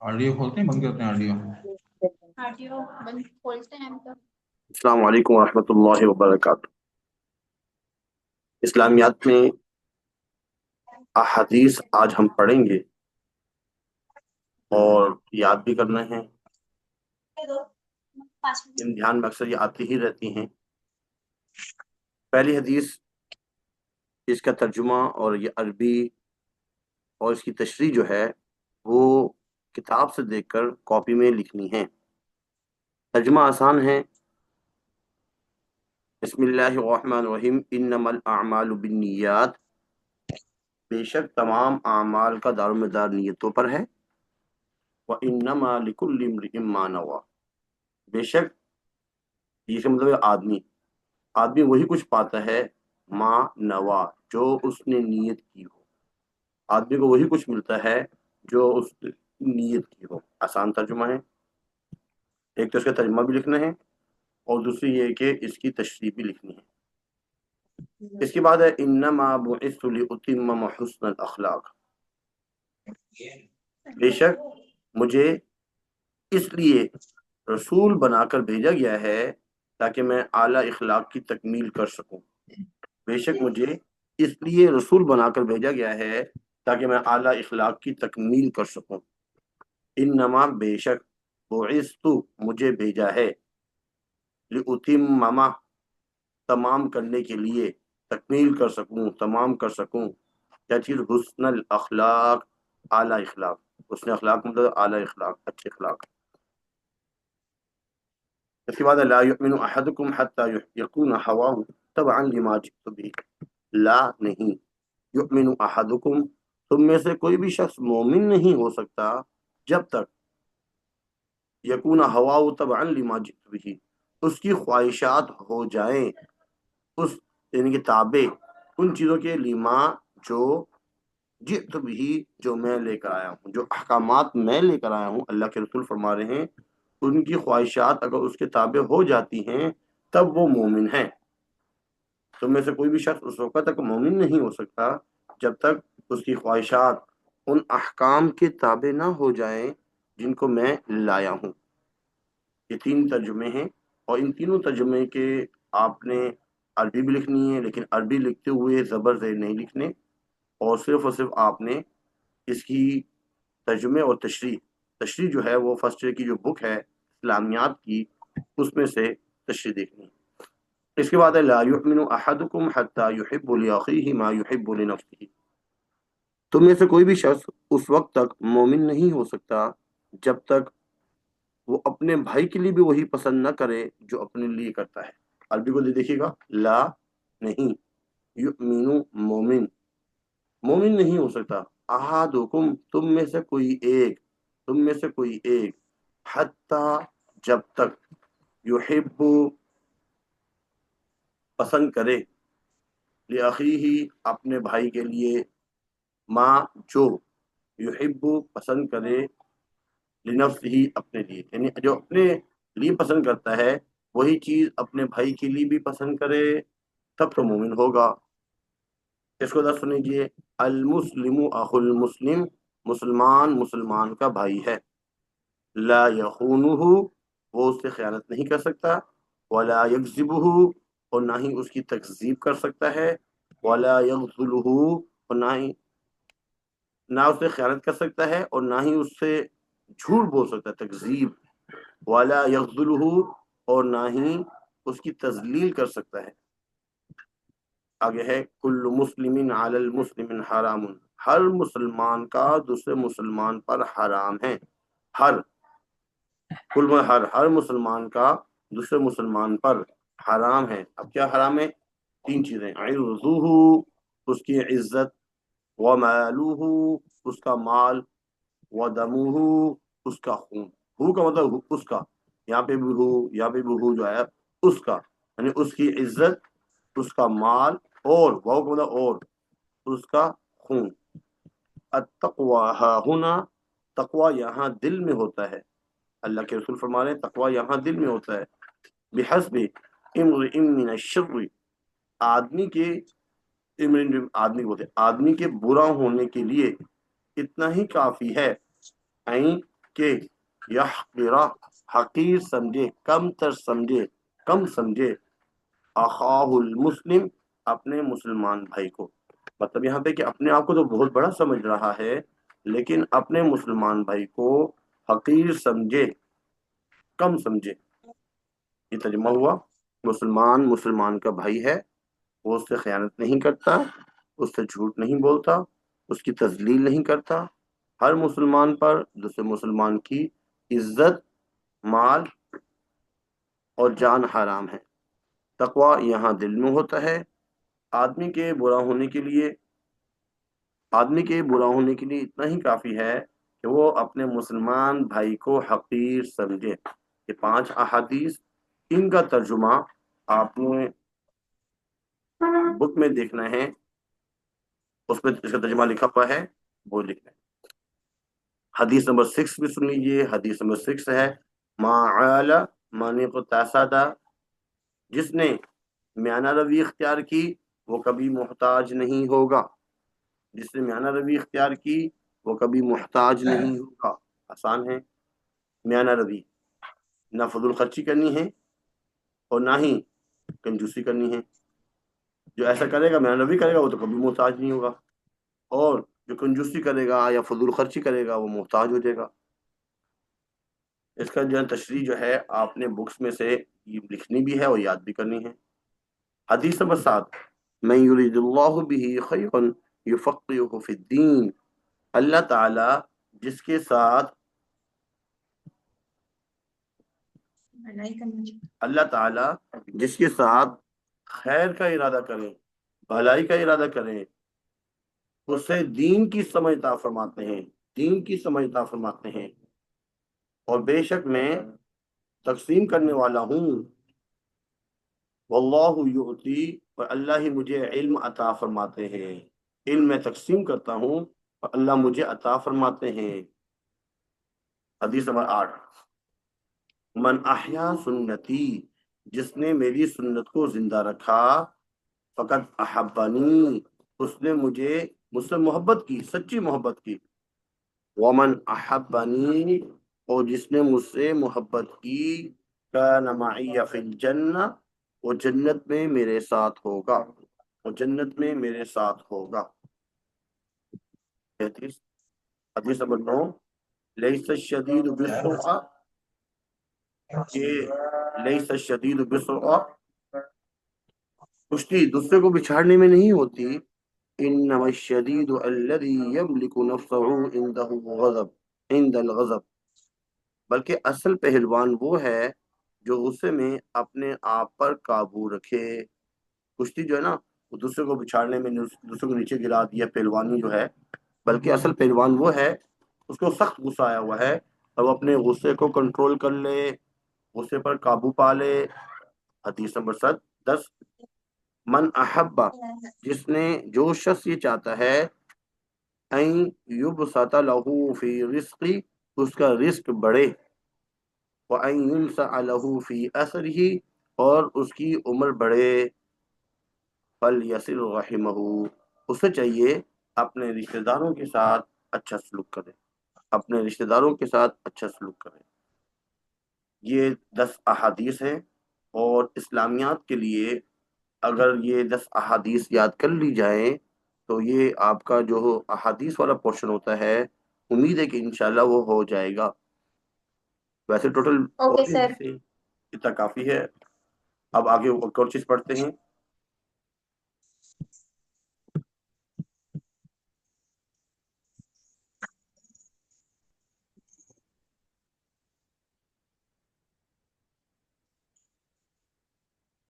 Audio کھولتے ہیں، بند کرتے ہیں آڈیو؟ آڈیو بند کھولتے ہیں ہم تو۔ السلام علیکم ورحمۃ اللہ وبرکاتہ۔ اسلامیات میں احادیث آج ہم پڑھیں گے اور یاد بھی کرنا ہے، امتحان میں اکثر یہ آتی ہی رہتی ہیں۔ پہلی حدیث، اس کا ترجمہ اور یہ عربی اور اس کی تشریح جو ہے وہ کتاب سے دیکھ کر کاپی میں لکھنی ہے۔ ترجمہ آسان ہے، بسم اللہ الرحمن الرحیم، انما الاعمال بالنیات، بے شک تمام اعمال کا دار و مدار نیتوں پر ہے۔ وَإِنَّمَا لِكُلِّ امْرِئٍ مَّا نَوَىٰ، بے شک یہ کا مطلب ہے آدمی وہی کچھ پاتا ہے ما نوا، جو اس نے نیت کی ہو۔ آدمی کو وہی کچھ ملتا ہے جو اس نے نیت کی ہو۔ آسان ترجمہ ہے، ایک تو اس کا ترجمہ بھی لکھنا ہے اور دوسری یہ کہ اس کی تشریح بھی لکھنی ہے۔ اس کے بعد ہے انما بعثت لأتمم حسن الاخلاق، بے شک مجھے اس لیے رسول بنا کر بھیجا گیا ہے تاکہ میں اعلیٰ اخلاق کی تکمیل کر سکوں۔ بے شک مجھے اس لیے رسول بنا کر بھیجا گیا ہے تاکہ میں اعلیٰ اخلاق کی تکمیل کر سکوں۔ انما بے شک بعثت مجھے بھیجا ہے، لأتمم تمام کرنے کے لیے، تکمیل کر سکوں، تمام کر سکوں کیا چیز؟ حسن الاخلاق، اعلیٰ اخلاق۔ حسن اخلاق مطلب اعلیٰ اخلاق، اچھے اخلاق۔ اس کے بعد لا یؤمن احدکم حتی یکون ہواہ تبعا لما جئت به، لا نہیں، یؤمن احدکم تم میں سے کوئی بھی شخص مومن نہیں ہو سکتا جب تک یکون ہواہ تبعا لما جئت به، اس کی خواہشات ہو جائیں اس یعنی کہ تابع ان چیزوں کے لما جو جئت به، جو میں لے کر آیا ہوں، جو احکامات میں لے کر آیا ہوں۔ اللہ کے رسول فرما رہے ہیں ان کی خواہشات اگر اس کے تابع ہو جاتی ہیں تب وہ مومن ہیں۔ تم میں سے کوئی بھی شخص اس وقت تک مومن نہیں ہو سکتا جب تک اس کی خواہشات ان احکام کے تابع نہ ہو جائیں جن کو میں لایا ہوں۔ یہ تین ترجمے ہیں اور ان تینوں ترجمے کے آپ نے عربی بھی لکھنی ہے، لیکن عربی لکھتے ہوئے زبر زیر نہیں لکھنے، اور صرف آپ نے اس کی ترجمے اور تشریح جو ہے وہ فرسٹ ایئر کی جو بک ہے اسلامیات کی، اس میں سے تشریح دیکھنی۔ اس کے بعد ہے لا یؤمن احدکم حتی یحب لاخیہ ما یحب لنفسہ، تم میں سے کوئی بھی شخص اس وقت تک مومن نہیں ہو سکتا جب تک وہ اپنے بھائی کے لیے بھی وہی پسند نہ کرے جو اپنے لیے کرتا ہے۔ عربی کو دیکھیے گا، لا نہیں، یؤمن مومن نہیں ہو سکتا، احدکم تم میں سے کوئی ایک، حتی جب تک، یحب پسند کرے، لاخیہ اپنے بھائی کے لیے، ما جو، یحب پسند کرے، لنفسہ اپنے لیے، یعنی جو اپنے لیے پسند کرتا ہے وہی چیز اپنے بھائی کے لیے بھی پسند کرے تب تو مومن ہوگا۔ اس کو ذرا سنیجیے، المسلم اخو المسلم، مسلمان کا بھائی ہے، لا یخونہ وہ اس سے خیانت نہیں کر سکتا، ولا یکذبہ اور نہ ہی اس کی تکذیب کر سکتا ہے، ولا یغزلہ اور نہ اس سے خیانت کر سکتا ہے اور نہ ہی اس سے جھوٹ بول سکتا ہے، تکذیب، ولا یغزلہ اور نہ ہی اس کی تذلیل کر سکتا ہے۔ آگے ہے کل مسلم علی المسلم حرام، ہر مسلمان کا دوسرے مسلمان پر حرام ہے، ہر مسلمان کا دوسرے مسلمان پر حرام ہے۔ اب کیا حرام ہے؟ تین چیزیں، عرضہ اس کی عزت، ومالہ اس کا مال، ودمہ اس کا خون۔ ہو کا مطلب اس کا، یہاں پہ بھی ہو جو ہے اس کا، یعنی اس کی عزت، اس کا مال، اور وہ کا مطلب اور اس کا خون۔ التقوی ہاہنا، تقوی یہاں دل میں ہوتا ہے، اللہ کے رسول فرما رہے ہیں تقوی یہاں دل میں ہوتا ہے۔ بحسب امرئ من الشر، آدمی کے برا ہونے کے لیے اتنا ہی کافی ہے، کہ یحقرہ حقیر سمجھے، کم تر سمجھے، کم سمجھے، اخاہ المسلم اپنے مسلمان بھائی کو. مطلب یہاں پہ کہ اپنے آپ کو تو بہت بڑا سمجھ رہا ہے لیکن اپنے مسلمان بھائی کو حقیر سمجھے، کم سمجھے. یہ ترجمہ ہوا. مسلمان کا بھائی ہے، وہ اس سے خیانت نہیں کرتا، اس سے جھوٹ نہیں بولتا، اس کی تذلیل نہیں کرتا. ہر مسلمان پر دوسرے مسلمان کی عزت، مال اور جان حرام ہے. تقوی یہاں دل میں ہوتا ہے. آدمی کے برا ہونے کے لیے اتنا ہی کافی ہے کہ وہ اپنے مسلمان بھائی کو حقیر سمجھے. یہ 5 احادیث، ان کا ترجمہ آپ نے بک میں دیکھنا ہے، اس پہ اس کا ترجمہ لکھا ہوا ہے، وہ لکھنا ہے. حدیث نمبر 6 بھی سن لیجیے. حدیث نمبر 6 ہے ما عال مانی کو تاسادہ، جس نے میانہ روی اختیار کی وہ کبھی محتاج نہیں ہوگا. جس نے میانہ روی اختیار کی وہ کبھی محتاج نہیں ہوگا. آسان ہے میانہ روی، نہ فضول خرچی کرنی ہے اور نہ ہی کنجوسی کرنی ہے. جو ایسا کرے گا، میانہ روی کرے گا، وہ تو کبھی محتاج نہیں ہوگا، اور جو کنجوسی کرے گا یا فضول خرچی کرے گا وہ محتاج ہو جائے گا. اس کا جو ہے تشریح جو ہے آپ نے بکس میں سے لکھنی بھی ہے اور یاد بھی کرنی ہے. حدیث نمبر 7 من یرید اللہ بہ خیرا یفقہہ فی الدین، اللہ تعالی جس کے ساتھ خیر کا ارادہ کریں، بھلائی کا ارادہ کریں، اسے دین کی سمجھ عطا فرماتے ہیں. اور بے شک میں تقسیم کرنے والا ہوں. واللہ یعطی، اور اللہ ہی مجھے علم عطا فرماتے ہیں. علم میں تقسیم کرتا ہوں اور اللہ مجھے عطا فرماتے ہیں. حدیث نمبر 8 من احیا سنتی، جس نے میری سنت کو زندہ رکھا، فقط احبانی، اس نے مجھ سے محبت کی، سچی محبت کی. ومن احبنی، اور جس نے مجھ سے محبت کی، کان معی فی الجنہ، وہ جنت میں میرے ساتھ ہوگا. حدیث نمبر 9 لیس الشدید بالسرعہ، لیس الشدید بالسرعہ، کشتی دوسرے کو بچھاڑنے میں نہیں ہوتی. انما الشدید الذی یملک نفسه عند الغضب، بلکہ اصل پہلوان وہ ہے جو غصے میں اپنے آپ پر قابو رکھے. کشتی جو ہے نا، وہ دوسرے کو بچھاڑنے میں، دوسرے کو نیچے گرا دیا، پہلوانی جو ہے، بلکہ اصل پہلوان وہ ہے اس کو سخت غصہ آیا ہوا ہے اور وہ اپنے غصے کو کنٹرول کر لے، غصے پر قابو پا لے. حدیث نمبر 10 من احبا، جو شخص یہ چاہتا ہے ان یبسط لہ فی رزقی، اس کا رزق بڑھے، وان ینسع لہ فی اثرہ، اور اس کی عمر بڑھے، فلیصل رحمہ، اسے چاہیے اپنے رشتہ داروں کے ساتھ اچھا سلوک کرے. یہ 10 احادیث ہیں، اور اسلامیات کے لیے اگر یہ 10 احادیث یاد کر لی جائیں تو یہ آپ کا جو احادیث والا پورشن ہوتا ہے، امید ہے کہ انشاءاللہ وہ ہو جائے گا. ویسے ٹوٹل اوکے سر. اتنا کافی ہے. اب آگے ایک اور چیز پڑھتے ہیں.